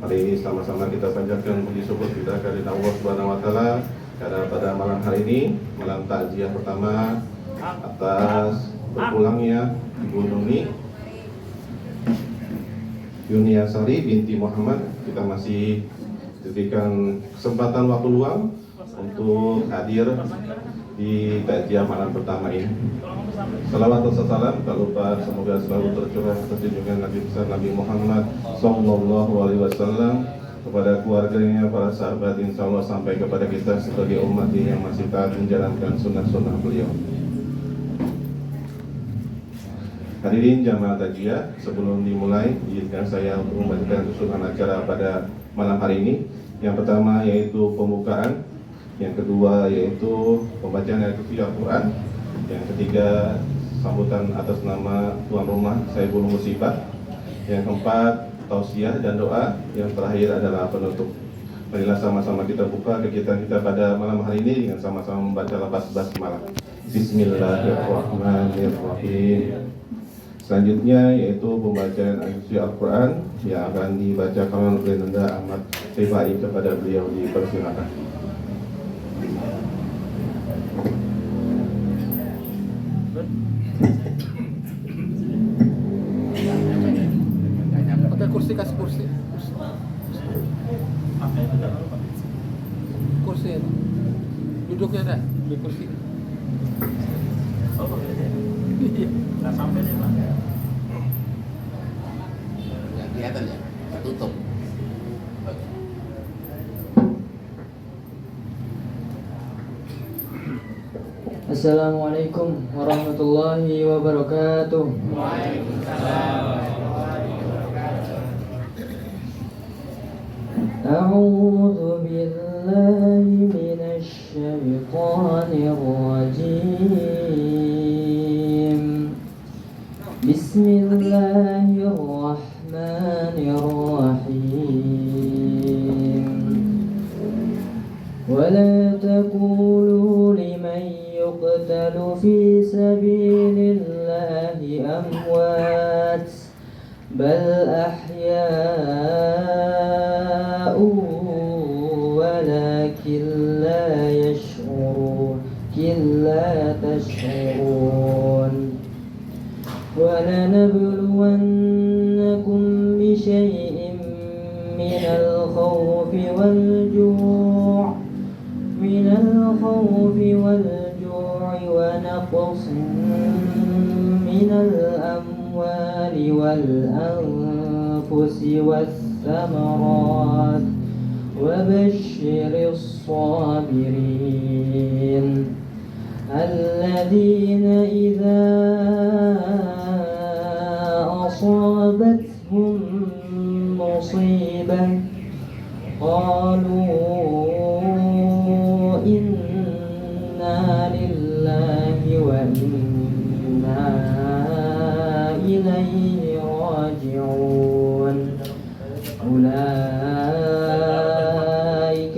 Hari ini sama-sama kita panjatkan puji syukur kita kepada Allah Subhanahu wa taala karena pada malam hari ini, malam takziah pertama atas berpulangnya Ibu Nuni Yuniasari binti Muhammad, kita masih diberikan kesempatan waktu luang untuk hadir di takziah malam pertama ini. Salawat dan salam tak lupa semoga selalu tercurah atas junjungan Nabi besar Nabi Muhammad Sallallahu Alaihi Wasallam, kepada keluarganya, para sahabat, insya Allah sampai kepada kita sebagai umat yang masih taat menjalankan sunnah-sunnah beliau. Hadirin jamaah takziah, sebelum dimulai izinkan saya untuk membacakan susunan acara pada malam hari ini. Yang pertama yaitu pembukaan, yang kedua yaitu pembacaan ayat suci Al-Quran, yang ketiga sambutan atas nama tuan rumah Saiful Musibah, yang keempat tausiah dan doa, yang terakhir adalah penutup. Marilah sama-sama kita buka kegiatan kita pada malam hari ini dengan sama-sama membaca lafaz basmalah. Bismillahirrahmanirrahim. Selanjutnya yaitu pembacaan ayat suci Al-Quran yang akan dibacakan oleh Nanda Ahmad Rifai, kepada beliau dipersilakan. Pakai kursi, kasih kursi. Kursi itu. Duduknya dah di kursi. Iya. Nggak sampai nih Pak. Nggak kelihatan ya, tutup. Assalamualaikum warahmatullahi wabarakatuh. A'udzu billahi minasy syaithanir rajim. Bismillahirrahmanirrahim. ولا تقولوا لمن يقتل في سبيل الله أموات بل أحياء ولكن لا تشعرون ولنبلونكم بشيء من الخوف والجوع ونقص من الأموال والأنفس والثمرات وبشر الصابرين الذين إذا أصابتهم مصيبة قالوا إنا لله وإنا إليه راجعون أولئك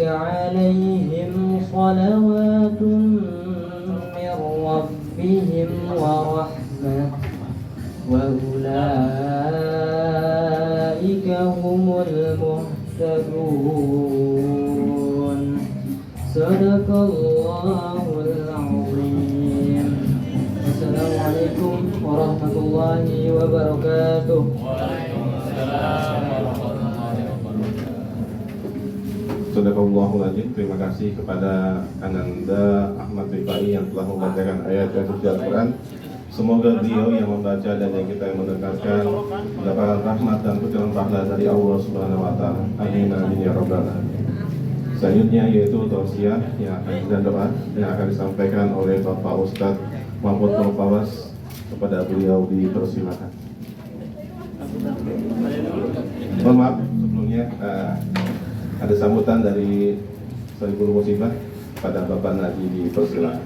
عليهم صلوات من ربهم ورحمة وأولئك هم المهتدون. صدق الله العظيم. Assalamualaikum warahmatullahi wabarakatuh. Sadaqallahul Azim. Terima kasih kepada Ananda Ahmad Rifai yang telah membacakan ayat suci Al-Quran. Semoga beliau yang membaca dan yang kita yang mendengarkan mendapatkan rahmat dan kecukupan pahala dari Allah Subhanahu wa taala. Amin amin ya rabbal alamin. Selanjutnya yaitu tausiah dan doa yang akan disampaikan oleh Bapak Ustadz Mahmud Fawas, kepada beliau dipersilakan. Mohon maaf sebelumnya ada sambutan dari Saiful Musibah, pada Bapak Naji dipersilakan.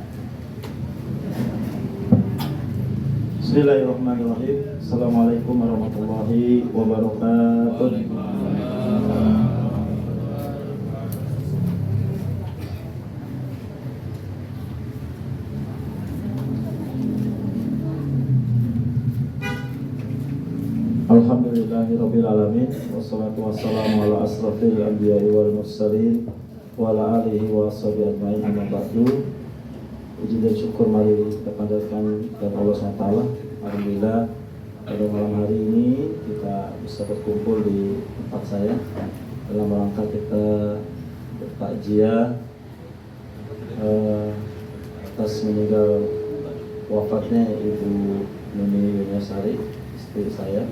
Bismillahirrahmanirrahim. Assalamualaikum warahmatullahi wabarakatuh. Alhamdulillah Alhamdulillahirabbil alamin wassalatu wassalamu ala asrofil anbiya'i wal mursalin wa ala alihi wa sahbihi ajmain amma ba'du. Puji dan syukur mari kita panjatkan kepada Allah SWT. Alhamdulillah pada malam hari ini kita bisa berkumpul di tempat saya dalam rangka kita bertakziah atas meninggal wafatnya Ibu Nuni Yuniasari, istri saya,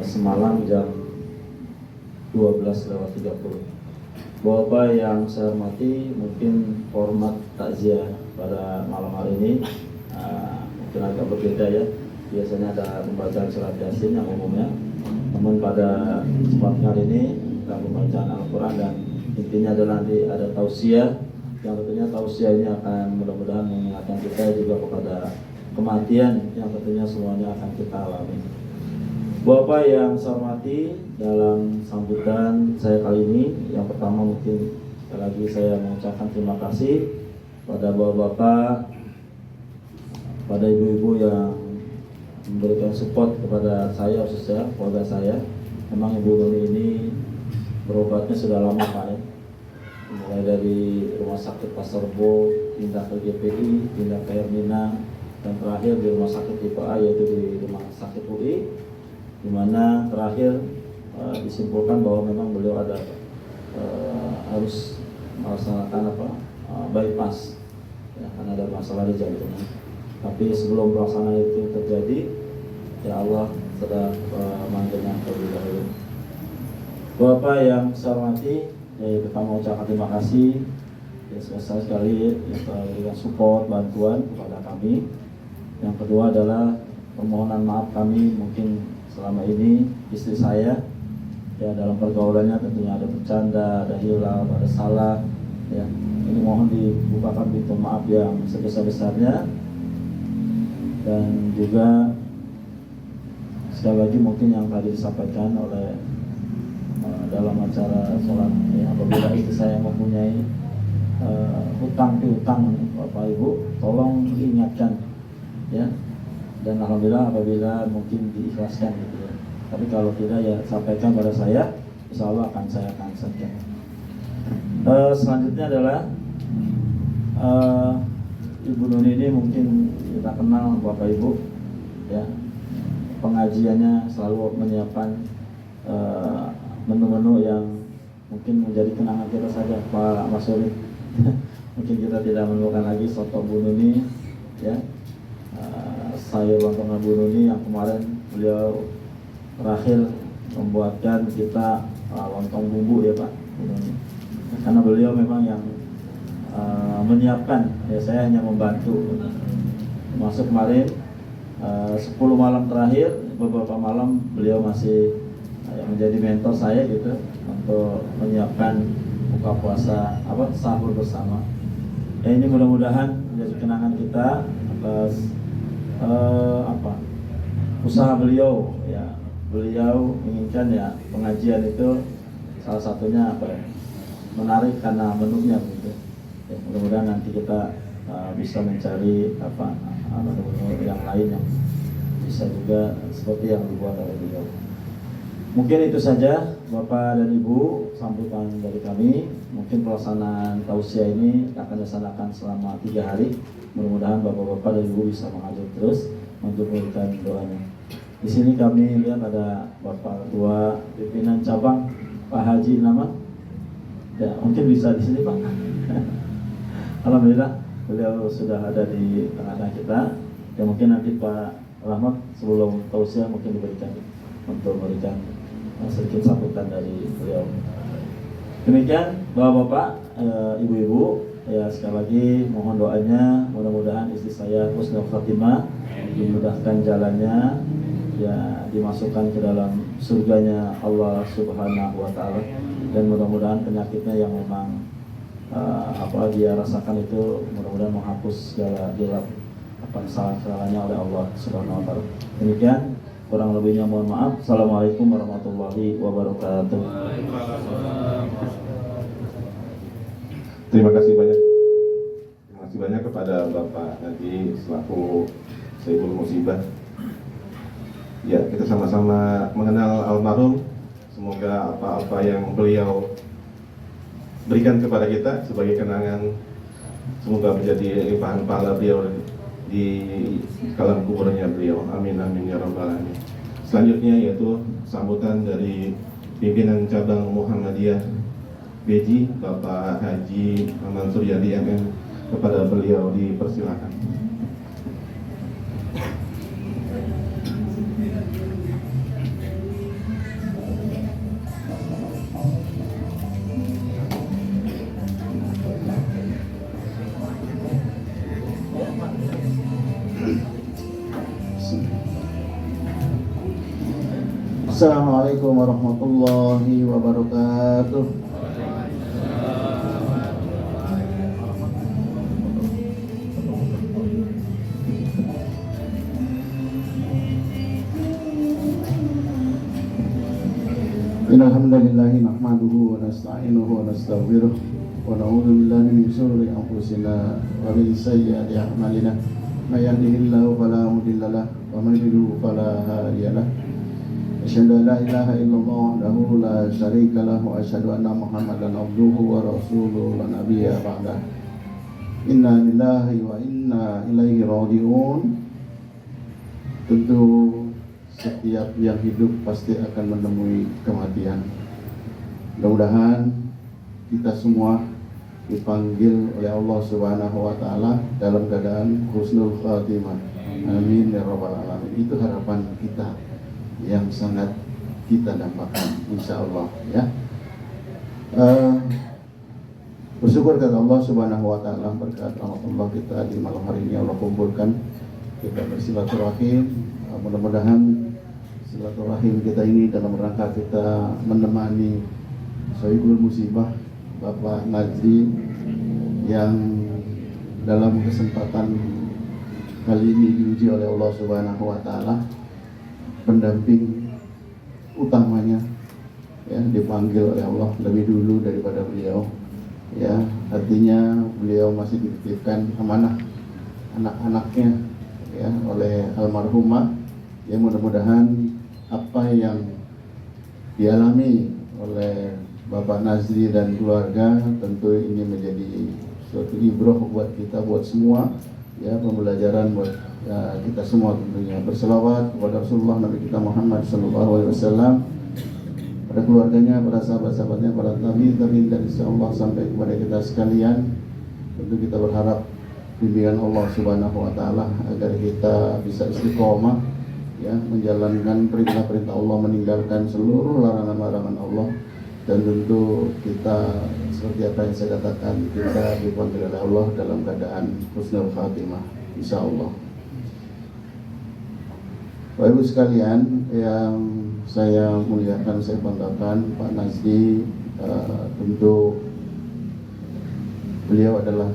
semalam jam 12:30. Bapak yang saya hormati, mungkin format takziah pada malam hari ini mungkin agak berbeda ya. Biasanya ada pembacaan surat Yasin yang umumnya, namun pada kesempatan kali ini kita pembacaan Al-Quran dan intinya adalah nanti ada tausiah yang tentunya tausiah ini akan mudah-mudahan mengingatkan kita juga kepada kematian yang tentunya semuanya akan kita alami. Bapak yang saya hormati, dalam sambutan saya kali ini, yang pertama mungkin sekali lagi saya mengucapkan terima kasih pada bapak-bapak, pada ibu-ibu yang memberikan support kepada saya, khususnya keluarga saya. Memang Ibu Nuni ini berobatnya sudah lama Pak ya. Mulai dari Rumah Sakit Pasar Rebo, pindah ke GPI, pindah ke Hermina, dan terakhir di Rumah Sakit tipe A, yaitu di Rumah Sakit UI, di mana terakhir disimpulkan bahwa memang beliau ada harus melaksanakan bypass ya, karena ada masalah di jantungnya. Tapi sebelum pelaksanaan itu terjadi, ya Allah sedang memanggilnya terlebih dahulu. Bapak yang saya hormati, kita mau ucapkan terima kasih ya, sebesar sekali yang telah memberikan support, bantuan kepada kami. Yang kedua adalah permohonan maaf kami mungkin selama ini istri saya ya dalam pergaulannya tentunya ada bercanda, ada hilaf, ada salah ya. Ini mohon dibukakan pintu maaf yang sebesar-besarnya. Dan juga sekali lagi mungkin yang tadi disampaikan oleh dalam acara sholat ya, apabila istri saya mempunyai hutang piutang Bapak Ibu, tolong diingatkan ya. Dan alhamdulillah apabila mungkin diikhlaskan gitu ya. Tapi kalau tidak ya sampaikan pada saya, insya Allah saya akan sampaikan. Selanjutnya adalah Ibu Nuni ini mungkin kita kenal Bapak Ibu ya. Pengajiannya selalu menyiapkan menu-menu yang mungkin menjadi kenangan kita saja Pak Mas Suri. Mungkin kita tidak menemukan lagi soto Bu Nuni ya, sayur lontong Bu Nuni yang kemarin beliau terakhir membuatkan kita lontong bumbu ya Pak Bu Nuni. Karena beliau memang yang menyiapkan ya, saya hanya membantu. Masuk kemarin 10 malam terakhir, beberapa malam beliau masih menjadi mentor saya gitu untuk menyiapkan buka puasa sahur bersama. Ya, ini mudah-mudahan menjadi kenangan kita atas usaha beliau ya. Beliau menginginkan ya pengajian itu salah satunya menarik karena menunya gitu. Ya, mudah-mudahan nanti kita bisa mencari menu-menu yang lain yang bisa juga seperti yang dibuat oleh beliau. Mungkin itu saja Bapak dan Ibu sambutan dari kami. Mungkin pelaksanaan tausiah ini akan dilaksanakan selama 3 hari. Mudah-mudahan Bapak-bapak dan Ibu bisa mengajar terus untuk memberikan doanya. Di sini kami lihat ada Bapak Ketua Pimpinan Cabang Pak Haji Nama. Ya, mungkin bisa di sini Pak. Alhamdulillah beliau sudah ada di tengah-tengah kita. Ya mungkin nanti Pak Rahmat sebelum tausiah mungkin diberikan untuk memberikan sedikit sambutan dari beliau. Demikian Bapak-bapak, Ibu-ibu, ya sekali lagi mohon doanya mudah-mudahan istri saya husnul khatimah, dimudahkan jalannya, ya dimasukkan ke dalam surganya Allah Subhanahu wa taala, dan mudah-mudahan penyakitnya yang memang dia rasakan itu mudah-mudahan menghapus segala gelap kesalahan-kesalahannya oleh Allah Subhanahu wa taala. Demikian, kurang lebihnya mohon maaf. Assalamualaikum warahmatullahi wabarakatuh. Terima kasih banyak. Terima kasih banyak kepada Bapak Haji selaku Sayyidul Musibah. Ya, kita sama-sama mengenal almarhum. Semoga apa-apa yang beliau berikan kepada kita sebagai kenangan, semoga menjadi limpahan pahala beliau di alam kuburnya beliau. Amin amin ya rabbal alamin. Selanjutnya yaitu sambutan dari pimpinan cabang Muhammadiyah Beji, Bapak Haji Mansur Yadi MM, kepada beliau dipersilakan. Assalamualaikum warahmatullahi wabarakatuh. Innalhamdulillahi nahmaduhu wa nasta'inuhu wa nastaghfiruh wa na'udzu billahi min shururi anfusina wa min sayyiati a'malina. May yahdihillahu fala mudilla lahu wa may yudlil fala hadiya lahu. Asyhadu an la ilaha illallah wahdahu la syarika lahu wa asyhadu anna Muhammadan abduhu wa rasuluhu la nabiyya ba'dah. Inna lillahi wa inna ilaihi raji'un. Tentu setiap yang hidup pasti akan menemui kematian. Mudah-mudahan kita semua dipanggil oleh Allah Subhanahu wa taala dalam keadaan husnul khatimah. Amin ya rabbal alamin. Itu harapan kita yang sangat kita dambakan, insyaallah ya. Bersyukur kepada Allah Subhanahu wa taala berkat rahmatullah kita di malam hari ini Allah kumpulkan kita bersilaturahim. Mudah-mudahan silaturahim kita ini dalam rangka kita menemani Sohibul Musibah Bapak Najdi yang dalam kesempatan kali ini diuji oleh Allah Subhanahu wa taala, pendamping utamanya ya, dipanggil oleh Allah lebih dulu daripada beliau ya, artinya beliau masih dititipkan amanah anak-anaknya ya oleh almarhumah ya. Mudah-mudahan apa yang dialami oleh Bapak Nazri dan keluarga tentu ini menjadi suatu ibrah buat kita, buat semua ya, pembelajaran buat ya, kita semua tentunya. Berselawat kepada Rasulullah Nabi kita Muhammad SAW, pada keluarganya, pada sahabat-sahabatnya, para tabi'in dan insyaallah sampai kepada kita sekalian. Tentu kita berharap bimbingan Allah Subhanahu wa taala agar kita bisa istiqomah ya, menjalankan perintah-perintah Allah, meninggalkan seluruh larangan-larangan Allah. Dan tentu kita seperti apa yang saya katakan, kita dipanggil oleh Allah dalam keadaan husnul khatimah insyaallah. Bapak Ibu sekalian yang saya muliakan, saya banggakan, Pak Nazdi tentu beliau adalah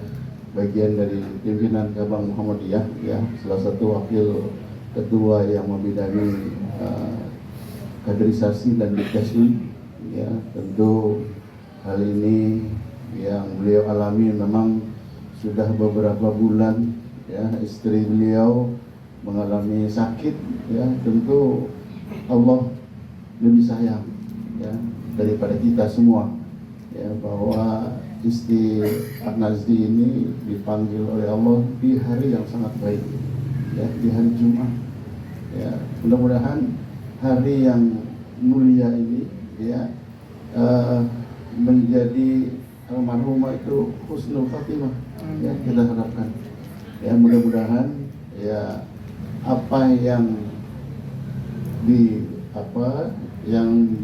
bagian dari pimpinan cabang Muhammadiyah ya, salah satu wakil ketua yang membidangi kaderisasi dan dikasih ya. Tentu hal ini yang beliau alami memang sudah beberapa bulan ya, istri beliau mengalami sakit ya. Tentu Allah lebih sayang ya daripada kita semua ya, bahwa istri Pak Nazdi ini dipanggil oleh Allah di hari yang sangat baik ya, di hari Jumat ya. Mudah-mudahan hari yang mulia ini ya menjadi almarhumah itu husnul khatimah ya, kita harapkan ya. Mudah-mudahan ya apa yang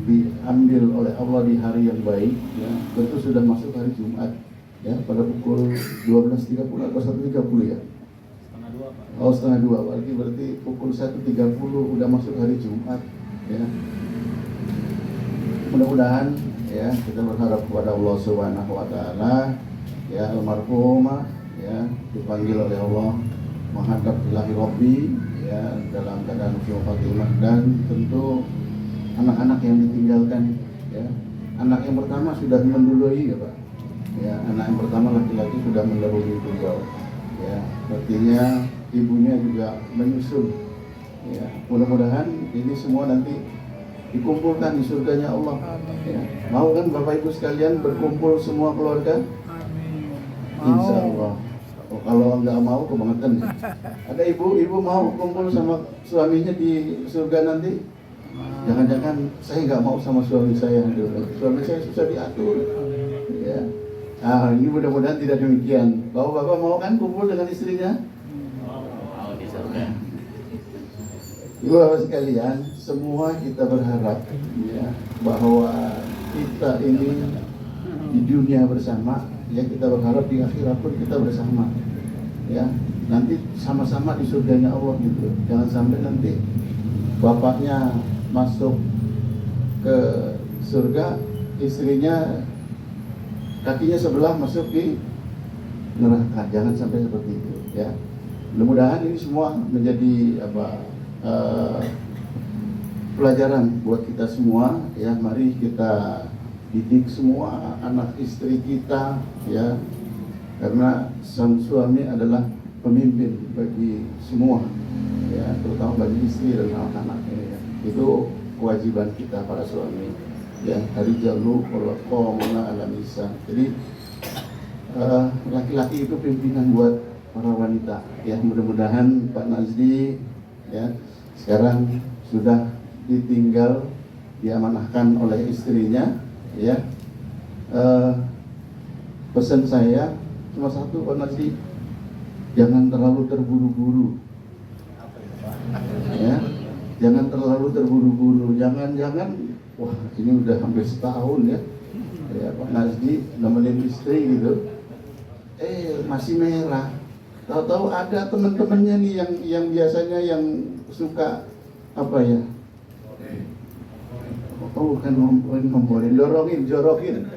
diambil oleh Allah di hari yang baik ya, tentu sudah masuk hari Jumat ya, pada pukul 12.30 atau 1.30 ya. Oh, setengah dua, berarti pukul 1.30 udah masuk hari Jumat ya. Mudah-mudahan ya kita berharap kepada Allah Subhanahu wa taala ya, almarhumah ya dipanggil oleh Allah menghadap ilahi Rabbi ya dalam keadaan husnul khatimah. Dan tentu anak-anak yang ditinggalkan ya, anak yang pertama sudah mendului ya Pak ya, anak yang pertama laki-laki sudah mendahului beliau ya, artinya ibunya juga menyusul ya. Mudah-mudahan ini semua nanti dikumpulkan di surganya Allah. Ya. Mau kan Bapak Ibu sekalian berkumpul semua keluarga? Insya Allah. Oh, kalau nggak mau kebangetan. Ada ibu mau kumpul sama suaminya di surga nanti? Jangan-jangan saya nggak mau sama suami saya. Suami saya susah diatur. Ya. Ini mudah-mudahan tidak demikian. Bapak mau kan kumpul dengan istrinya? Mau di surga. Ibu-bapak sekalian, semua kita berharap ya bahwa kita ini di dunia bersama, ya kita berharap di akhirat pun kita bersama, ya nanti sama-sama di surganya Allah gitu. Jangan sampai nanti bapaknya masuk ke surga, istrinya kakinya sebelah masuk di neraka. Jangan sampai seperti itu, ya. Mudah-mudahan ini semua menjadi pelajaran buat kita semua, ya. Mari kita didik semua anak istri kita, ya, karena sang suami adalah pemimpin bagi semua, ya, terutama bagi istri dan anak-anaknya, ya. Itu kewajiban kita para suami, ya. Rijalu qawwamuna 'ala nisa. Jadi laki-laki itu pimpinan buat para wanita, ya. Mudah-mudahan Pak Nazdi, ya, sekarang sudah ditinggal, diamanahkan oleh istrinya, ya. Pesan saya cuma satu, Pak Nazdi, jangan terlalu terburu-buru, ya. Jangan terlalu terburu-buru. Jangan, wah ini udah hampir setahun ya, Pak Nazdi nemenin istri gitu, masih merah. Tahu-tahu ada teman-temannya nih yang biasanya yang suka apa ya? Oh bukan ngomporin, jorokin.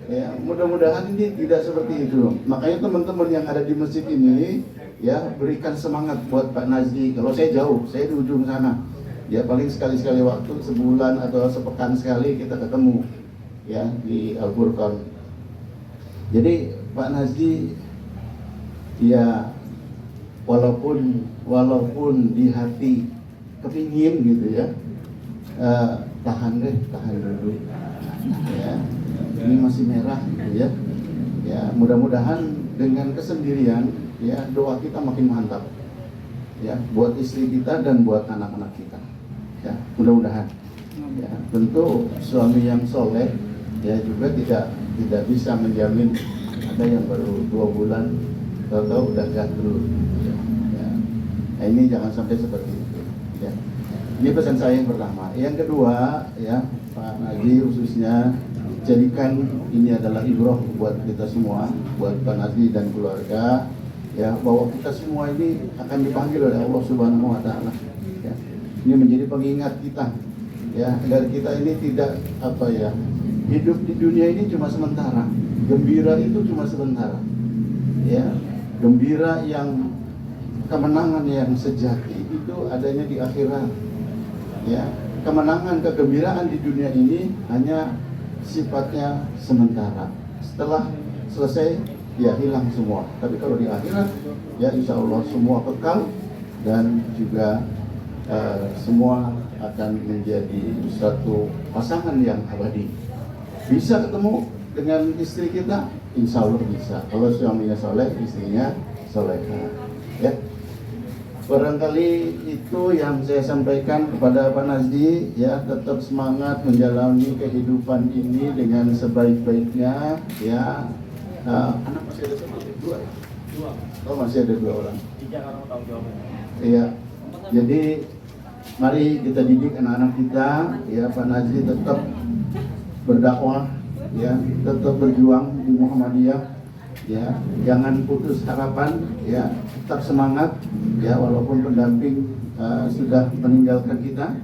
Ya, mudah-mudahan ini tidak seperti itu. Makanya teman-teman yang ada di masjid ini, ya, berikan semangat buat Pak Nazdi. Kalau saya jauh, saya di ujung sana. Ya paling sekali-sekali waktu, sebulan atau sepekan sekali kita ketemu, ya, di Al-Furqan. Jadi Pak Nazdi, ya, walaupun di hati kepingin gitu ya, tahan dulu, ya. Ini masih merah gitu ya. Ya, mudah-mudahan dengan kesendirian, ya, doa kita makin mantap, ya, buat istri kita dan buat anak-anak kita, ya, mudah-mudahan. Ya, tentu suami yang soleh, ya, juga tidak bisa menjamin. Ada yang baru 2 bulan tahu-tahu udah gatel, ya. Nah, ini jangan sampai seperti itu, ya. Ini pesan saya yang pertama. Yang kedua, ya, Pak Nazdi khususnya, jadikan ini adalah ibrah buat kita semua, buat Pak Nazdi dan keluarga, ya, bahwa kita semua ini akan dipanggil oleh Allah Subhanahu wa Ta'ala, ya. Ini menjadi pengingat kita, ya, agar kita ini tidak hidup di dunia ini cuma sementara. Gembira itu cuma sementara, ya. Gembira yang kemenangan yang sejati itu adanya di akhirat, ya. Kemenangan, kegembiraan di dunia ini hanya sifatnya sementara. Setelah selesai, ya hilang semua. Tapi kalau di akhirat, ya insya Allah semua kekal dan juga semua akan menjadi satu pasangan yang abadi. Bisa ketemu dengan istri kita, insya Allah bisa. Kalau suaminya soleh, istrinya solehah, ya. Barangkali itu yang saya sampaikan kepada Pak Nazdi, ya, tetap semangat menjalani kehidupan ini dengan sebaik-baiknya, ya. Anak masih ada satu, dua. Oh, masih ada 2 orang. 3 orang tanggung jawabnya. Iya. Jadi mari kita didik anak-anak kita, ya. Pak Nazdi tetap berdakwah, ya, tetap berjuang di Muhammadiyah, ya, jangan putus harapan, ya, tetap semangat, ya, walaupun pendamping sudah meninggalkan kita,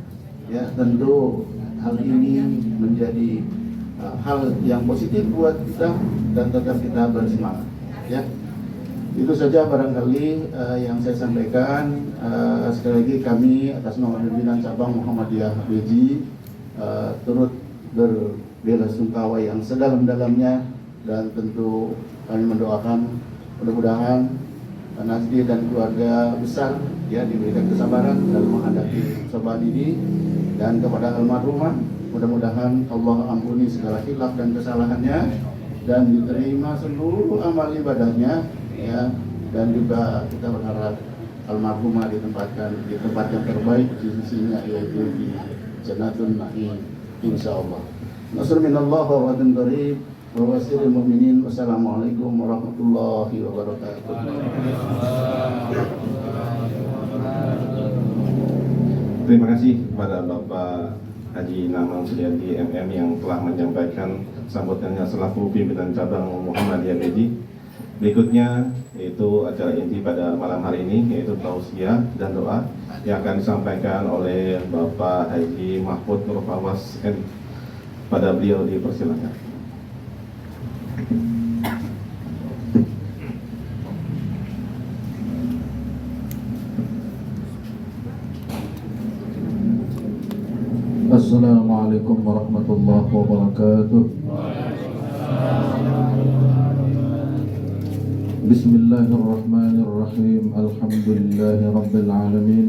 ya. Tentu hal ini menjadi hal yang positif buat kita dan tetap kita bersemangat, ya. Itu saja barangkali yang saya sampaikan. Sekali lagi kami atas nama pimpinan cabang Muhammadiyah Beji turut berbelasungkawa yang sedalam-dalamnya, dan tentu kami mendoakan mudah-mudahan Nazdi dan keluarga besar ya diberikan kesabaran dalam menghadapi cobaan ini, dan kepada almarhumah mudah-mudahan Allah ampuni segala khilaf dan kesalahannya dan diterima seluruh amal ibadahnya ya, dan juga kita berharap almarhumah ditempatkan di tempat yang terbaik di sisinya, yaitu di Jannatul Na'im insyaallah. Nasrun minallah wa wa'dun qarib wa basiril mu'minin. Wassalamualaikum warahmatullahi wabarakatuh. Terima kasih kepada Bapak Haji Naman Suryadi MM yang telah menyampaikan sambutannya selaku pimpinan cabang Muhammadiyah Beji. Berikutnya yaitu acara inti pada malam hari ini, yaitu tausiah dan doa yang akan disampaikan oleh Bapak Haji Mahfud Nur Fawaz M. Pada beliau dipersilakan. Assalamualaikum warahmatullahi wabarakatuh. Bismillahirrahmanirrahim. Alhamdulillahi rabbil alamin.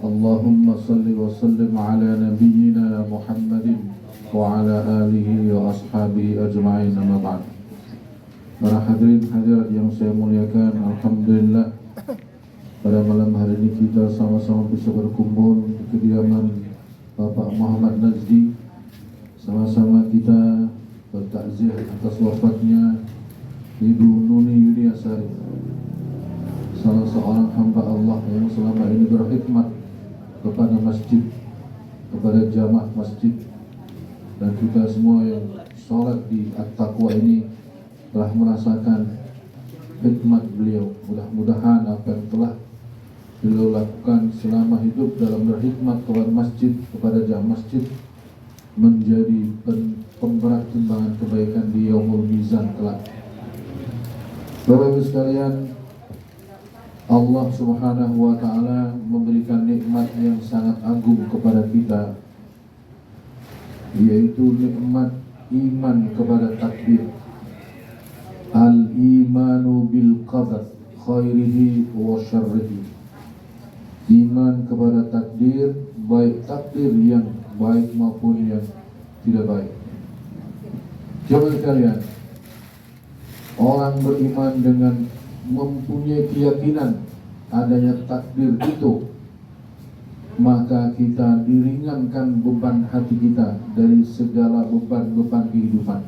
Allahumma salli wa sallim ala nabiyyina Muhammadin wa ala alihi wa ashabihi ajma'in, amma ba'd. Para hadirin hadirat yang saya muliakan, alhamdulillah pada malam hari ini kita sama-sama bisa berkumpul di kediaman Bapak Muhammad Nazdi. Sama-sama kita bertakziah atas wafatnya Ibu Nuni Yudiasari, salah seorang hamba Allah yang selama ini berkhidmat kepada masjid, kepada jamaah masjid, dan kita semua yang sholat di At-Taqwa ini telah merasakan khidmat beliau. Mudah-mudahan apa yang telah beliau lakukan selama hidup dalam berkhidmat kepada masjid, kepada jamaah masjid, menjadi pemberat timbangan kebaikan di Yaumul Mizan kelak. Bapak Ibu sekalian, Allah Subhanahu wa Ta'ala memberikan nikmat yang sangat agung kepada kita, yaitu nikmat iman kepada takdir. Al-imanu bil qadar khairihi wa syarrihi. Iman kepada takdir, baik takdir yang baik maupun yang tidak baik. Coba sekalian, orang beriman dengan mempunyai keyakinan adanya takdir itu, maka kita diringankan beban hati kita dari segala beban-beban kehidupan.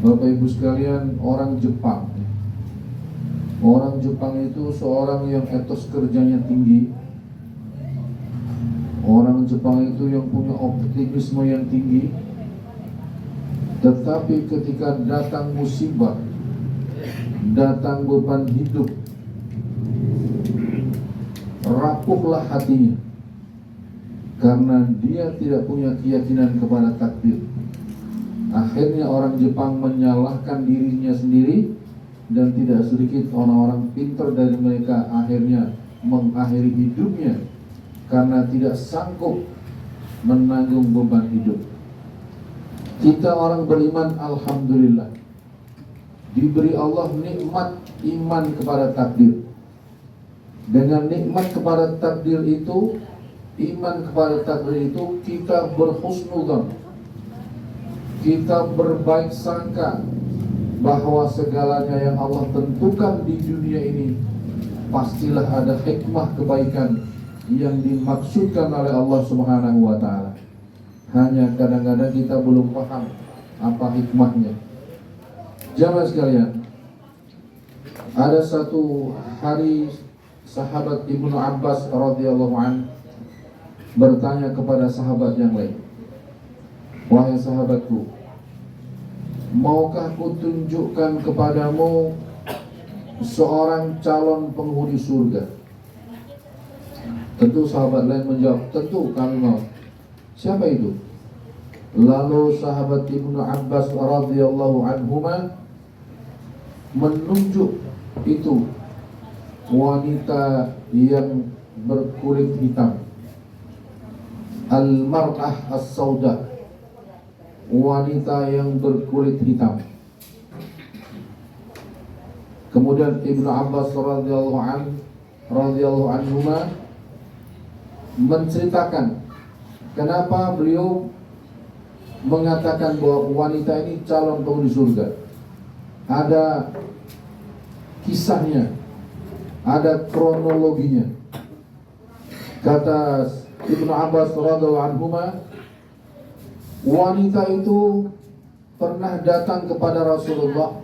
Bapak Ibu sekalian, orang Jepang itu seorang yang etos kerjanya tinggi. Orang Jepang itu yang punya optimisme yang tinggi. Tetapi ketika datang musibah, datang beban hidup, rapuhlah hatinya, karena dia tidak punya keyakinan kepada takdir. Akhirnya orang Jepang menyalahkan dirinya sendiri, dan tidak sedikit orang-orang pintar dari mereka akhirnya mengakhiri hidupnya karena tidak sanggup menanggung beban hidup. Kita orang beriman, alhamdulillah, diberi Allah nikmat iman kepada takdir. Dengan nikmat kepada takdir itu, iman kepada takdir itu, kita berhusnudzon, kita berbaik sangka bahwa segalanya yang Allah tentukan di dunia ini pastilah ada hikmah kebaikan yang dimaksudkan oleh Allah Subhanahu wa Ta'ala. Hanya kadang-kadang kita belum paham apa hikmahnya. Jamaah sekalian, ada satu hari sahabat Ibnu Abbas radhiyallahu an bertanya kepada sahabat yang lain, "Wahai sahabatku, maukah kutunjukkan kepadamu seorang calon penghuni surga?" Tentu sahabat lain menjawab, "Tentu kami mau." Siapa itu? Lalu sahabat Ibnu Abbas radhiyallahu anhuma menunjuk itu wanita yang berkulit hitam, al-mar'ah as-sauda, wanita yang berkulit hitam. Kemudian Ibnu Abbas radhiyallahu anhuma menceritakan kenapa beliau mengatakan bahwa wanita ini calon penghuni surga. Ada kisahnya, ada kronologinya. Kata Ibnu Abbas radhiyallahu anhuma, wanita itu pernah datang kepada Rasulullah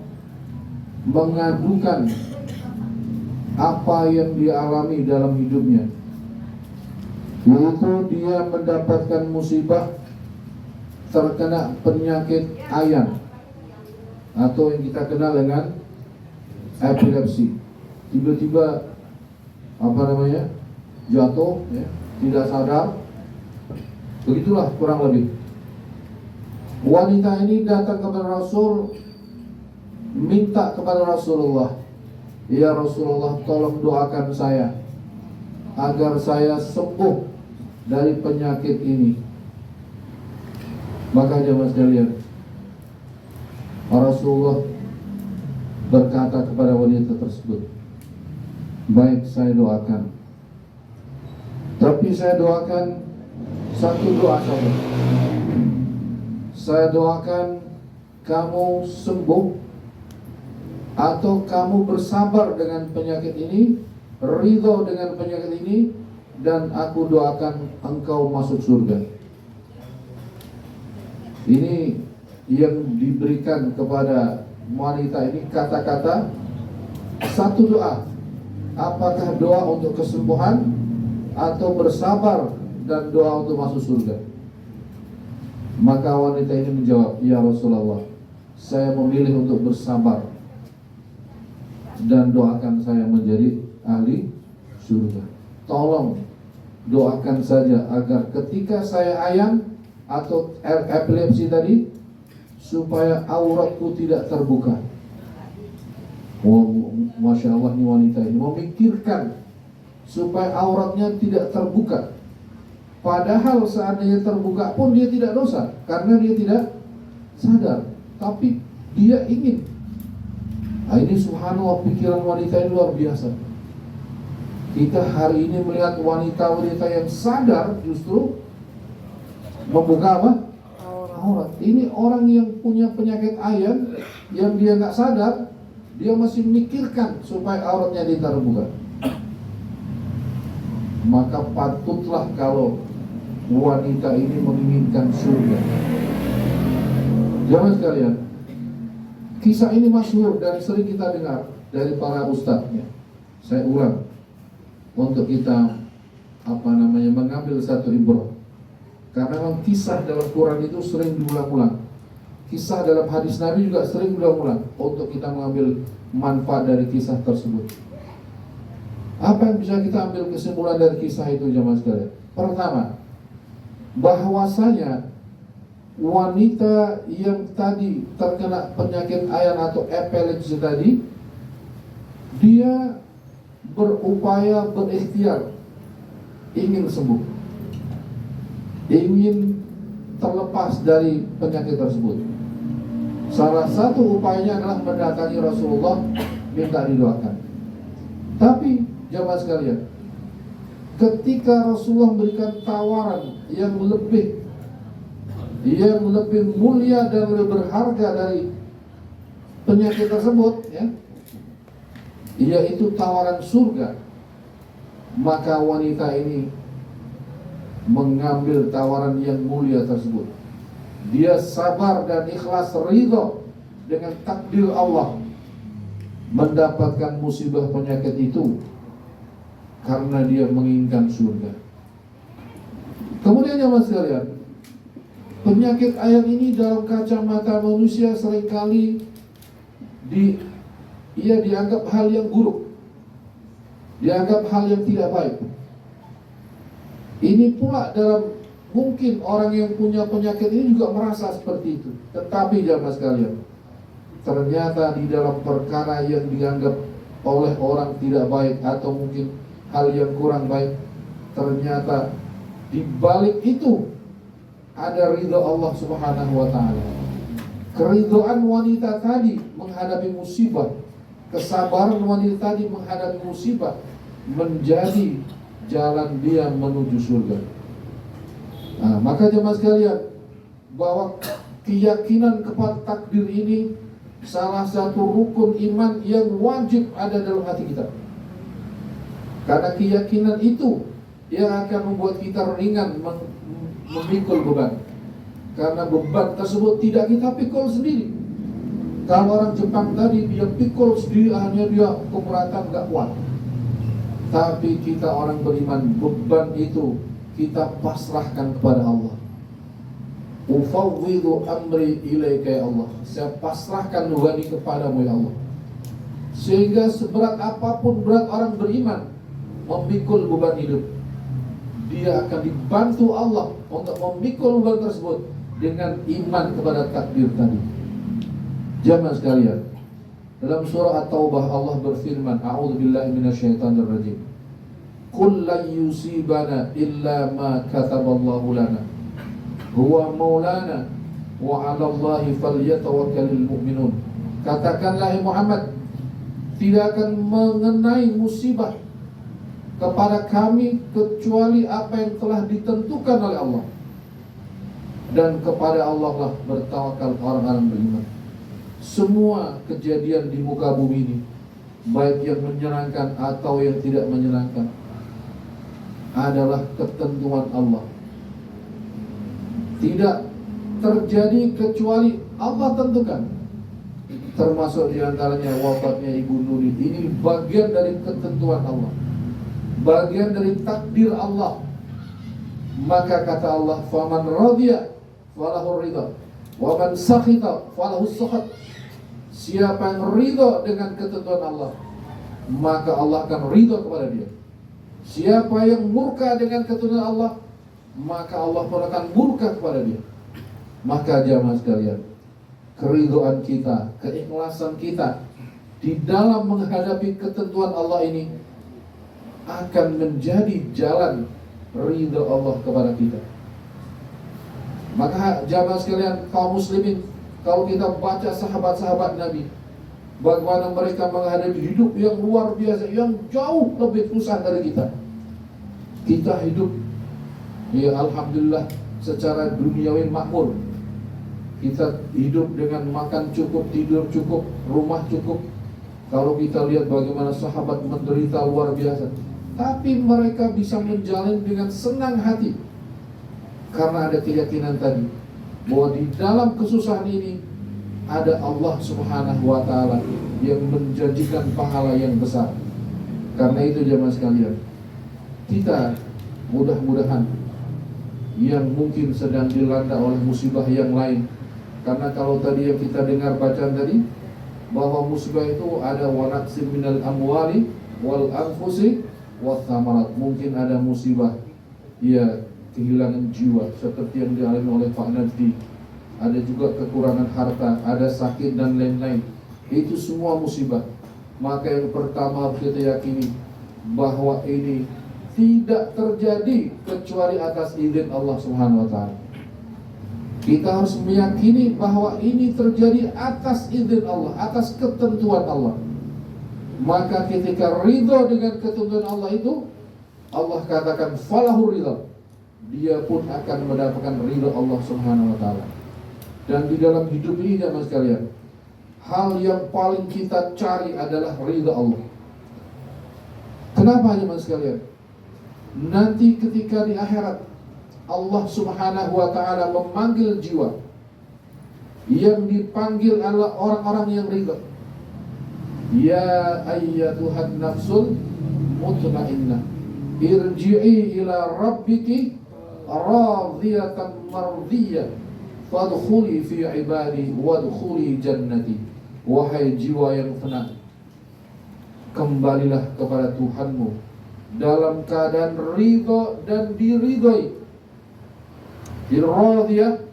mengadukan apa yang dia alami dalam hidupnya, yaitu dia mendapatkan musibah terkena penyakit ayan atau yang kita kenal dengan epilepsi. Tiba-tiba jatuh, ya, tidak sadar. Begitulah kurang lebih. Wanita ini datang kepada Rasul, minta kepada Rasulullah, ya Rasulullah, tolong doakan saya agar saya sembuh dari penyakit ini. Maka jemaah sekalian, Rasulullah berkata kepada wanita tersebut, baik, saya doakan, tapi saya doakan satu doa saja. Saya doakan kamu sembuh atau kamu bersabar dengan penyakit ini, ridho dengan penyakit ini, dan aku doakan engkau masuk surga. Ini yang diberikan kepada wanita ini kata-kata satu doa. Apakah doa untuk kesembuhan atau bersabar dan doa untuk masuk surga? Maka wanita ini menjawab, ya Rasulullah, saya memilih untuk bersabar dan doakan saya menjadi ahli surga. Tolong doakan saja agar ketika saya ayan atau epilepsi tadi, supaya auratku tidak terbuka. Masya Allah, ini wanita ini memikirkan supaya auratnya tidak terbuka. Padahal seandainya terbuka pun dia tidak dosa, karena dia tidak sadar. Tapi dia ingin. Nah, ini subhanallah, pikiran wanita ini luar biasa. Kita hari ini melihat wanita-wanita yang sadar justru membuka apa? Aurat. Ini orang yang punya penyakit ayan, yang dia nggak sadar, dia masih memikirkan supaya auratnya dia terbuka. Maka patutlah kalau wanita ini menginginkan surga. Jemaah sekalian, kisah ini masyhur dan sering kita dengar dari para ustadznya. Saya ulang untuk kita mengambil satu ibrah. Karena memang kisah dalam Quran itu sering diulang-ulang. Kisah dalam hadis Nabi juga sering diulang-ulang untuk kita mengambil manfaat dari kisah tersebut. Apa yang bisa kita ambil kesimpulan dari kisah itu, jemaah sekalian? Pertama, bahwasanya wanita yang tadi terkena penyakit ayan atau epilepsi tadi, dia berupaya, berikhtiar ingin sembuh, ingin terlepas dari penyakit tersebut. Salah satu upayanya adalah mendatangi Rasulullah, minta didoakan. Tapi jemaah sekalian, ketika Rasulullah memberikan tawaran yang lebih mulia dan lebih berharga dari penyakit tersebut, ya, yaitu tawaran surga, maka wanita ini mengambil tawaran yang mulia tersebut. Dia sabar dan ikhlas ridho dengan takdir Allah mendapatkan musibah penyakit itu karena dia menginginkan surga. Kemudian jemaah sekalian, penyakit ayan ini dalam kacamata manusia seringkali dianggap hal yang buruk, dianggap hal yang tidak baik. Ini pula dalam mungkin orang yang punya penyakit ini juga merasa seperti itu. Tetapi jemaah sekalian, ternyata di dalam perkara yang dianggap oleh orang tidak baik atau mungkin hal yang kurang baik, ternyata di balik itu ada ridha Allah Subhanahu wa taala. Keridhaan wanita tadi menghadapi musibah kesabaran wanita tadi menghadapi musibah menjadi jalan dia menuju surga. Nah, maka jemaah sekalian, bahwa keyakinan kepada takdir ini salah satu rukun iman yang wajib ada dalam hati kita. Karena keyakinan itu yang akan membuat kita ringan memikul beban. Karena beban tersebut tidak kita pikul sendiri. Kalau orang Jepang tadi dia pikul sendiri, hanya dia keberatan gak kuat. Tapi kita orang beriman, beban itu kita pasrahkan kepada Allah. Ufawwidhu amri ilaika ya Allah. Saya pasrahkan beban ini kepadamu ya Allah. Sehingga seberat apapun berat orang beriman memikul beban hidup, dia akan dibantu Allah untuk memikul beban tersebut dengan iman kepada takdir tadi. Jamaah sekalian, dalam surah At-Taubah Allah berfirman, A'udzubillahi minasyaitonirrajim. Qul lan yusibana illa ma kataballahu lana. Huwa maulana wa 'alallahi falyatawakkalul mu'minun. Katakanlah ya Muhammad, tidak akan mengenai musibah kepada kami kecuali apa yang telah ditentukan oleh Allah. Dan kepada Allah lah bertawakal orang-orang beriman. Semua kejadian di muka bumi ini, baik yang menyenangkan atau yang tidak menyenangkan, adalah ketentuan Allah. Tidak terjadi kecuali Allah tentukan. Termasuk diantaranya wafatnya Ibu Nuri. Ini bagian dari ketentuan Allah, bagian dari takdir Allah. Maka kata Allah, faman radhiya falahu ridha wa man sakhita falahu sakhat. Siapa yang ridha dengan ketentuan Allah, maka Allah akan ridha kepada dia. Siapa yang murka dengan ketentuan Allah, maka Allah pun akan murka kepada dia. Maka jamaah sekalian, keridhaan kita, keikhlasan kita di dalam menghadapi ketentuan Allah ini akan menjadi jalan ridha Allah kepada kita. Maka jamaah sekalian, kaum muslimin, kalau kita baca sahabat-sahabat Nabi, bagaimana mereka menghadapi hidup yang luar biasa, yang jauh lebih susah dari kita. Kita hidup, ya alhamdulillah, secara duniawi makmur. Kita hidup dengan makan cukup, tidur cukup, rumah cukup. Kalau kita lihat bagaimana sahabat menderita luar biasa, tapi mereka bisa menjalani dengan senang hati, karena ada keyakinan tadi bahwa di dalam kesusahan ini ada Allah Subhanahu wa Ta'ala yang menjanjikan pahala yang besar. Karena itu jemaah sekalian, kita mudah-mudahan yang mungkin sedang dilanda oleh musibah yang lain, karena kalau tadi yang kita dengar bacaan tadi bahwa musibah itu ada wanaksim minal amwali wal anfusi wat thamarat. Mungkin ada musibah, ya, kehilangan jiwa seperti yang dialami oleh Pak Najdi, ada juga kekurangan harta, ada sakit dan lain-lain. Itu semua musibah. Maka yang pertama harus kita yakini bahwa ini tidak terjadi kecuali atas izin Allah Subhanahu wa Ta'ala. Kita harus meyakini bahwa ini terjadi atas izin Allah, atas ketentuan Allah. Maka ketika ridha dengan ketentuan Allah itu, Allah katakan falahu ridha, dia pun akan mendapatkan ridha Allah Subhanahu wa Ta'ala. Dan di dalam hidup ini jemaah sekalian, hal yang paling kita cari adalah ridha Allah. Kenapa jemaah sekalian? Nanti ketika di akhirat Allah Subhanahu wa Ta'ala memanggil jiwa, yang dipanggil adalah orang-orang yang ridha. Ya ayyatuhan nafsul mutmainnah, irji'i ila rabbiki radiyatan mardiyah fadkhuli fi ibadi wadkhuli jannati. Wahai jiwa yang tenang, kembalilah kepada Tuhanmu dalam keadaan ridha dan diridhai. Radiyah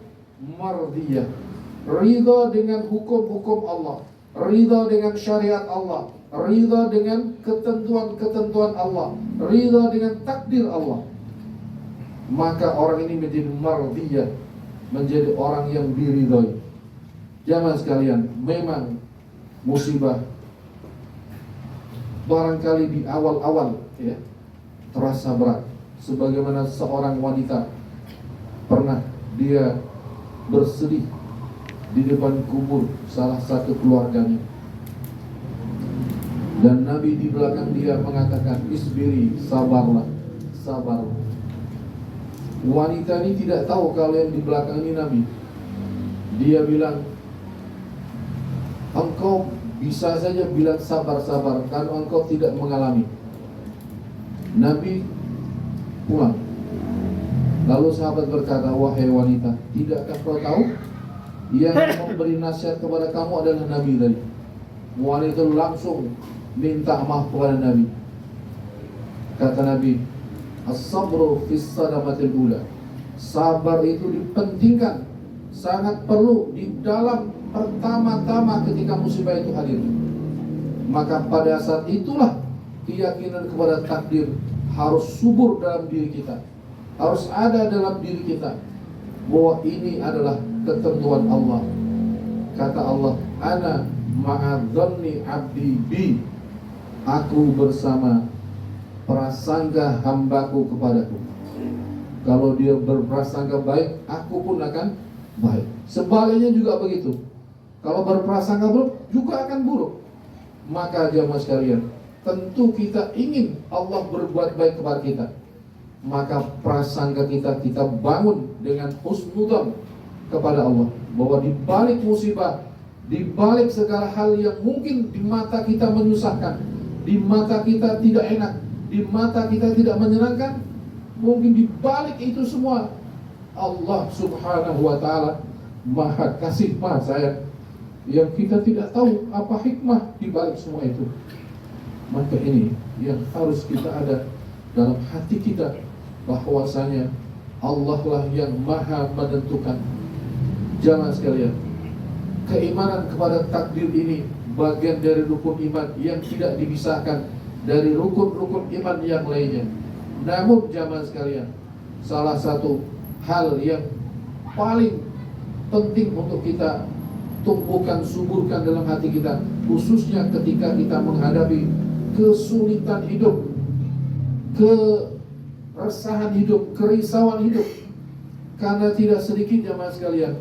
mardiyah, ridha dengan hukum-hukum Allah, ridha dengan syariat Allah, ridha dengan ketentuan-ketentuan Allah, ridha dengan takdir Allah. Maka orang ini menjadi mardiyah, menjadi orang yang diridhoi. Jamaah sekalian, memang musibah barangkali di awal-awal ya terasa berat, sebagaimana seorang wanita pernah dia bersedih di depan kubur salah satu keluarganya, dan Nabi di belakang dia mengatakan, isbiri, sabarlah, sabar. Wanita ini tidak tahu kalau yang di belakang ini Nabi. Dia bilang, engkau bisa saja bilang sabar-sabar karena engkau tidak mengalami. Nabi pulang. Lalu sahabat berkata, wahai wanita, tidakkah kau tahu yang memberi nasihat kepada kamu adalah Nabi tadi? Wanita langsung minta maaf kepada Nabi. Kata Nabi, as-sabru fis sadamatil ula. Sabar itu dipentingkan, sangat perlu di dalam pertama-tama ketika musibah itu hadir. Maka pada saat itulah keyakinan kepada takdir harus subur dalam diri kita, harus ada dalam diri kita bahwa ini adalah ketentuan Allah. Kata Allah, ana ma'adzanni abdi bi, aku bersama prasangka hambaku kepadaku. Kalau dia berprasangka baik, aku pun akan baik. Sebaliknya juga begitu. Kalau berprasangka buruk, juga akan buruk. Maka jamaah sekalian, tentu kita ingin Allah berbuat baik kepada kita. Maka prasangka kita bangun dengan husnudzon kepada Allah, bahwa di balik musibah, di balik segala hal yang mungkin di mata kita menyusahkan, di mata kita tidak enak, di mata kita tidak menyenangkan, mungkin di balik itu semua Allah Subhanahu wa taala Maha Kasih, Maha Sayang, yang kita tidak tahu apa hikmah di balik semua itu. Maka ini yang harus kita ada dalam hati kita, bahwasanya Allah lah yang Maha menentukan. Jangan sekalian, keimanan kepada takdir ini bagian dari rukun iman yang tidak dipisahkan dari rukun-rukun iman yang lainnya. Namun jamaah sekalian, salah satu hal yang paling penting untuk kita tumbuhkan, suburkan dalam hati kita, khususnya ketika kita menghadapi kesulitan hidup, keresahan hidup, kerisauan hidup. Karena tidak sedikit jamaah sekalian,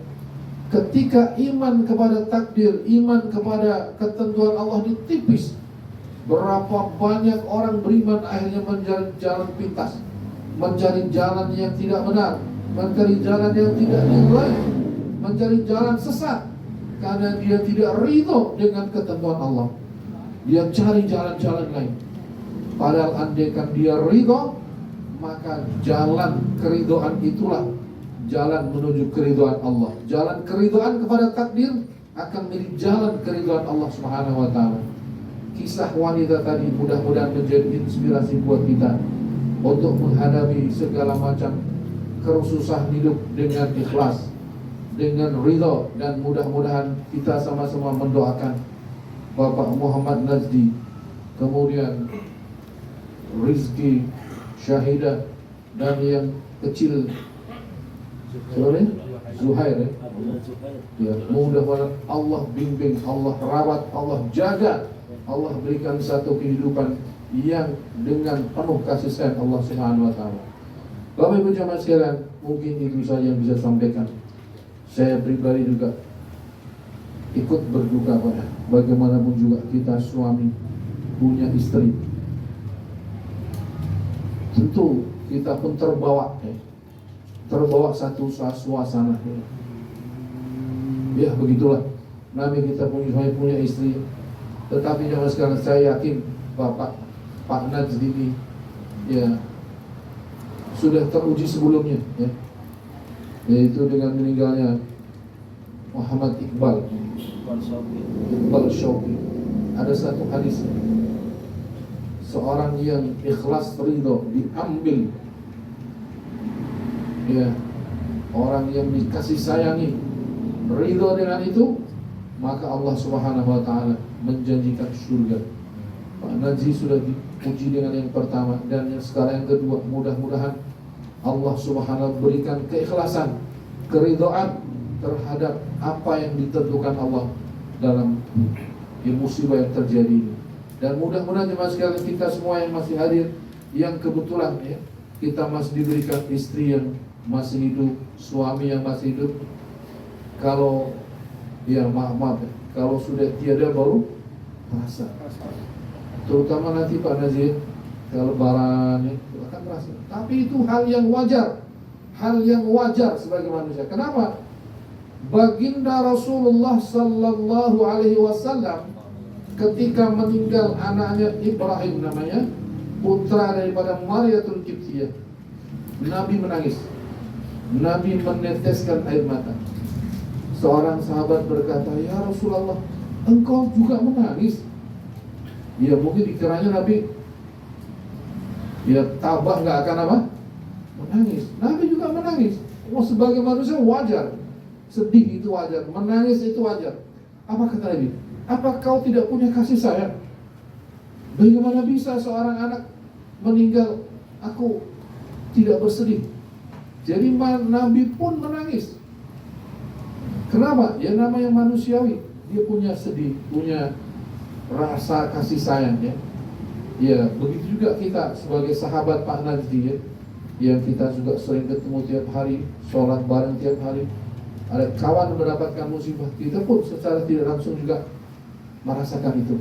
ketika iman kepada takdir, iman kepada ketentuan Allah ditipis, berapa banyak orang beriman akhirnya mencari jalan pintas, mencari jalan yang tidak benar, mencari jalan yang tidak nilai, mencari jalan sesat, karena dia tidak ridho dengan ketentuan Allah. Dia cari jalan-jalan lain. Padahal andaikan dia ridho, maka jalan keridhaan itulah jalan menuju keridhaan Allah. Jalan keridhaan kepada takdir akan menjadi jalan keridhaan Allah Subhanahu wa taala. Kisah wanita tadi mudah-mudahan menjadi inspirasi buat kita untuk menghadapi segala macam kerusuhan hidup dengan ikhlas, dengan ridho, dan mudah-mudahan kita sama-sama mendoakan Bapak Muhammad Nazdi, kemudian Rizki Syahidah, dan yang kecil Zuhair ya, mudah-mudahan Allah bimbing, Allah rawat, Allah jaga, Allah berikan satu kehidupan yang dengan penuh kasih sayang Allah Subhanahu wa taala. Bapak Ibu jamaah sekalian, mungkin itu saja yang bisa sampaikan. Saya pribadi juga ikut berduka pada bagaimanapun juga kita suami punya istri. Tentu kita pun terbawa satu suasana. Ya begitulah. Namanya kita punya istri. Tetapi jangan sekarang saya yakin Pak Nazdi ini ya sudah teruji sebelumnya ya, yaitu dengan meninggalnya Muhammad Iqbal Shauqi. Ada satu hadis, seorang yang ikhlas ridho diambil ya, orang yang dikasih sayangi ridho dengan itu, maka Allah Subhanahu wa taala menjanjikan surga. Pak Najzi sudah dipuji dengan yang pertama, dan yang sekarang yang kedua. Mudah-mudahan Allah Subhanahu berikan keikhlasan, keridhaan terhadap apa yang ditentukan Allah dalam musibah yang terjadi ini. Dan mudah-mudahan jemaah sekalian, kita semua yang masih hadir, yang kebetulan ya, kita masih diberikan istri yang masih hidup, suami yang masih hidup. Kalau ya maaf ya, kalau sudah tiada baru terasa. Terutama nanti Pak Nazir, kalau lebaran ya, akan terasa. Tapi itu hal yang wajar, hal yang wajar sebagai manusia. Kenapa? Baginda Rasulullah Sallallahu Alaihi Wasallam ketika meninggal anaknya Ibrahim namanya, putra daripada Mariatul Qibtiyah, Nabi menangis, Nabi meneteskan air mata. Seorang sahabat berkata, "Ya Rasulullah, engkau juga menangis?" Ya mungkin dikiranya Nabi ya tabah nggak akan apa? Menangis. Nabi juga menangis. Oh, sebagai manusia wajar, sedih itu wajar, menangis itu wajar. Apa kata Nabi? Apa kau tidak punya kasih sayang? Bagaimana bisa seorang anak meninggal, aku tidak bersedih? Jadi Nabi pun menangis. Kenapa? Ya namanya manusiawi, dia punya sedih, punya rasa kasih sayang ya. Ya begitu juga kita sebagai sahabat Pak Najdi ya, yang kita juga sering ketemu tiap hari, sholat bareng tiap hari. Ada kawan mendapatkan musibah, kita pun secara tidak langsung juga merasakan itu.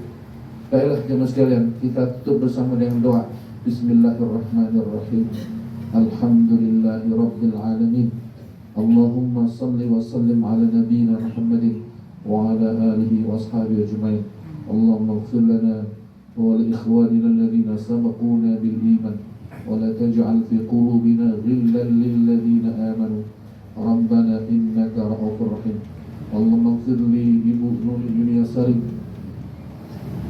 Baiklah jemaah sekalian, kita tutup bersama dengan doa. Bismillahirrahmanirrahim. Alhamdulillahirabbil alamin. Allahumma salli wa sallim ala nabiyyina Muhammadin wa ala alihi wa ashabihi ajma'in. Allahumma ighfir lana wa li ikhwanina alladhina sabaquna bil iman wa la taj'al fi qulubina ghillan lil ladzina amanu. Rabbana innaka ra'ufur rahim. Allahumma ighfir li Ibu Nur Yuniasari.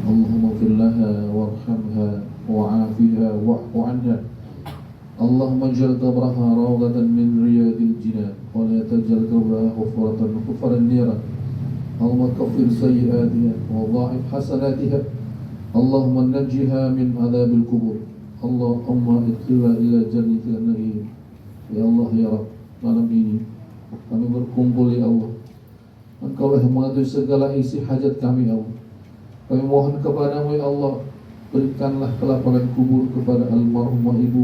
Allahumma ighfir laha warhamha wa'afiha wa'fu anha. Allahumma ij'al qabraha rawdatan min riyadil jinan wa la taj'al qabraha hufratan niran. Allahumma kaffir sayyi'atiha wa dha'if hasanatiha. Allahumma najjiha min adzabil kubur. Allahumma idkhilha ila jannatil na'im. Ya Allah ya Rabb, malam ini kami berkumpul ya Allah, Engkau yang mengetahui segala isi hajat kami ya Allah. Kami mohon kepadamu ya Allah, berikanlah kelapangan kubur kepada almarhumah Ibu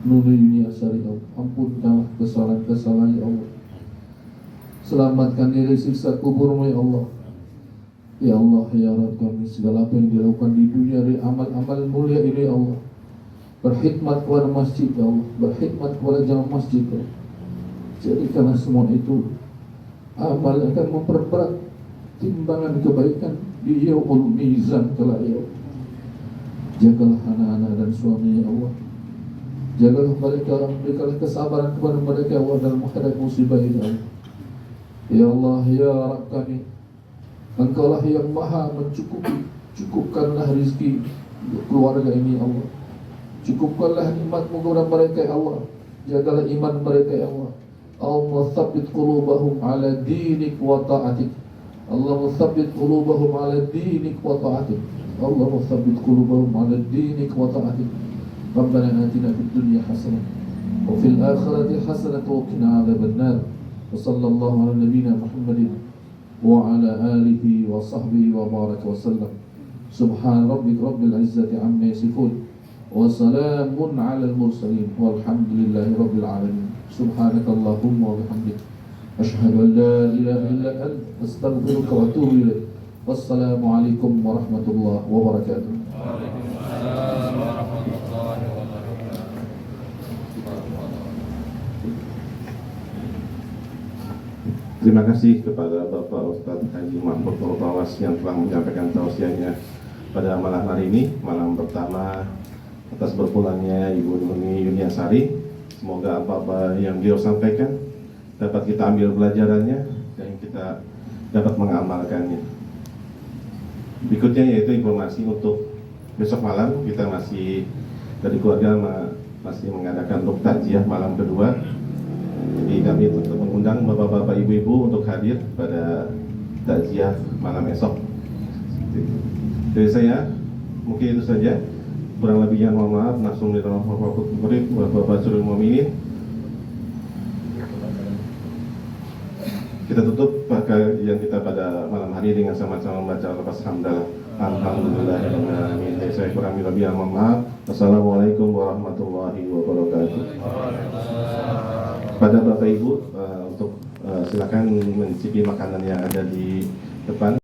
Nuri Yuniasari ya Allah. Ampunkanlah kesalahan-kesalahan ya Allah. Selamatkan dari siksa kuburmu ya Allah. Ya Allah ya Rabb kami, segala apa yang dilakukan di dunia dari amal-amal mulia ini ya Allah, berkhidmat kepada masjid ya Allah, berkhidmat kepada jamaah masjid ya Allah. Jadikanlah semua itu amal yang akan memperberat timbangan kebaikan di yaumul mizan kelak ya Allah. Jagalah anak-anak dan suami ya Allah. Jagalah mereka, berikanlah kesabaran kepada mereka ya Allah dalam menghadapi musibah ini ya Allah. Ya Allah ya Rabb kami, Engkaulah yang maha mencukupi. Cukupkanlah rizki keluarga ini ya Allah. Cukupkanlah nikmat-Mu kepada mereka ya Allah. Jagalah iman mereka ya Allah. Allahumma tsabbit qulubahum ala dinik wa ta'atik. Allahumma tsabbit qulubahum ala dinik wa ta'atik. Allahumma tsabbit qulubahum ala dinik wa ta'atik. Rabbana atina fid dunya hasanah wa fil akhirati hasanah wa qina adzaban nar. Wa sallallahu ala nabiyyina Muhammadin wa ala alihi wa sahbihi wa baraka wa sallam. Subhan rabbika rabbil izzati amma yasifun. وسلام على المرسلين والحمد لله رب العالمين. سبحانك اللهم وبحمدك أشهد أن لا إله إلا أنت أستغفرك وأتوب إليك. والسلام عليكم ورحمة الله وبركاته. Waalaikumsalam warahmatullahi wabarakatuh. Terima kasih kepada Bapak Ustadz Haji Mahmud Tawas yang telah menyampaikan tausiahnya pada malam hari ini, malam pertama atas berpulangnya Ibu Nuni Yuniasari. Semoga apa-apa yang beliau sampaikan dapat kita ambil pelajarannya dan kita dapat mengamalkannya. Berikutnya yaitu informasi untuk besok malam, kita masih dari keluarga masih mengadakan untuk takziah malam kedua. Jadi kami tetap mengundang bapak-bapak ibu-ibu untuk hadir pada takziah malam esok. Dari saya mungkin itu saja. Kurang lebihnya mohon maaf. Bapak seluruh mukminin. Kita tutup yang kita pada malam hari dengan sama-sama membaca lafaz hamdalah. Alhamdulillahirobbilalamin. Saya kurang lebih mohon maaf. Assalamualaikum warahmatullahi wabarakatuh. Pada Bapak Ibu, untuk silakan mencicipi makanan yang ada di depan.